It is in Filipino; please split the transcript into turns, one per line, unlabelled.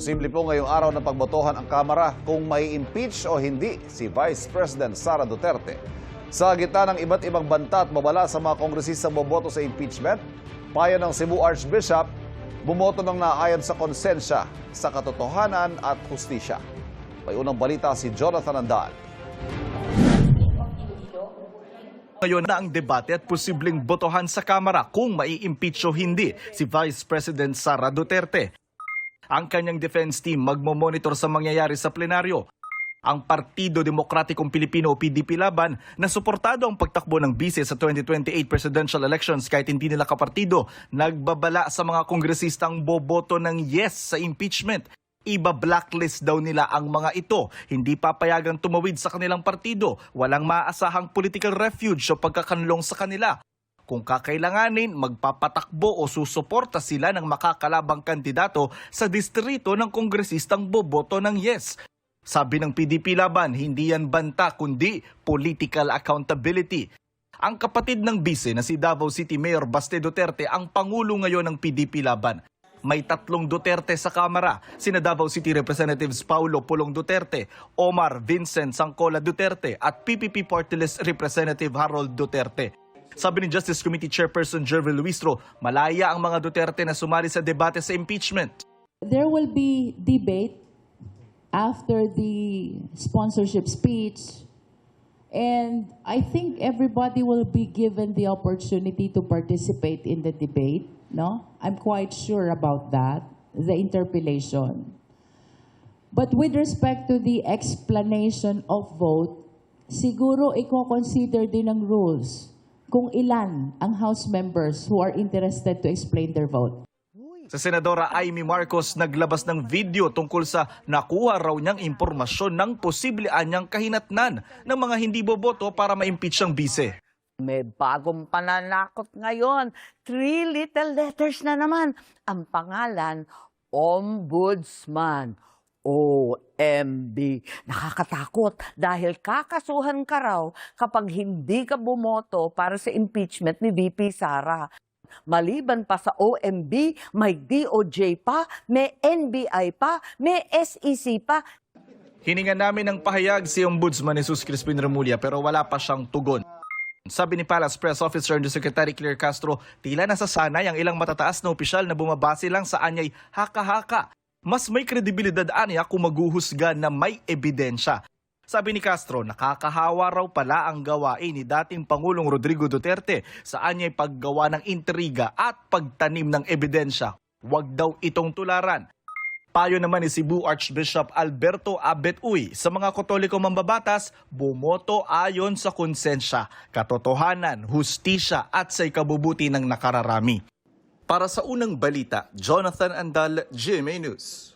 Posible po ngayong araw na pagbotohan ang Kamara kung may impeach o hindi si Vice President Sara Duterte. Sa gitna ng iba't ibang banta at babala sa mga kongresistang boboto sa impeachment, payo ng Cebu Archbishop, bumoto ng naayon sa konsensya sa katotohanan at hustisya. May unang balita si Jonathan Andal.
Ngayon na ang debate at posibleng botohan sa Kamara kung mai-impeach o hindi si Vice President Sara Duterte. Ang kanyang defense team magmo-monitor sa mangyayari sa plenaryo. Ang Partido Demokratikong Pilipino o PDP laban na suportado ang pagtakbo ng bise sa 2028 presidential elections kahit hindi nila kapartido, nagbabala sa mga kongresistang boboto ng yes sa impeachment. Iba-blacklist daw nila ang mga ito. Hindi papayagang tumawid sa kanilang partido. Walang maaasahang political refuge o pagkakanlong sa kanila. Kung kakailanganin, magpapatakbo o susuporta sila ng makakalabang kandidato sa distrito ng kongresistang boboto ng yes. Sabi ng PDP laban, hindi yan banta kundi political accountability. Ang kapatid ng bise na si Davao City Mayor Baste Duterte ang pangulo ngayon ng PDP laban. May 3 Duterte sa Kamara, sina Davao City Representatives Paulo Pulong Duterte, Omar Vincent Sangcola Duterte at PPP Party List Representative Harold Duterte. Sabi ni Justice Committee Chairperson Jervil Luistro, malaya ang mga Duterte na sumali sa debate sa impeachment.
There will be debate after the sponsorship speech, and I think everybody will be given the opportunity to participate in the debate. No, I'm quite sure about that, the interpellation. But with respect to the explanation of vote, siguro i-consider din ng rules kung ilan ang House members who are interested to explain their vote.
Sa Senadora Amy Marcos, naglabas ng video tungkol sa nakuha raw niyang impormasyon ng posible anyang kahinatnan ng mga hindi boboto para ma-impeach ang bise.
May bagong pananakot ngayon. 3 little letters na naman. Ang pangalan, Ombudsman. OMB. Nakakatakot dahil kakasuhan ka raw kapag hindi ka bumoto para sa impeachment ni VP Sara. Maliban pa sa OMB, may DOJ pa, may NBI pa, may SEC pa.
Hiningan namin ng pahayag si Ombudsman Jesus Crispin Remulla pero wala pa siyang tugon. Sabi ni Palace Press Officer Undersecretary Claire Castro, tila nasasanay ang ilang matataas na opisyal na bumabase lang sa anyay haka-haka. Mas may kredibilidad anya kung maghuhusga na may ebidensya. Sabi ni Castro, nakakahawa raw pala ang gawain ni dating Pangulong Rodrigo Duterte sa anyay paggawa ng intriga at pagtanim ng ebidensya. Huwag daw itong tularan. Payo naman ni Cebu Archbishop Alberto Abet Uy sa mga Katoliko mambabatas, bumoto ayon sa konsensya, katotohanan, hustisya at sa ikabubuti ng nakararami. Para sa unang balita, Jonathan Andal, GMA News.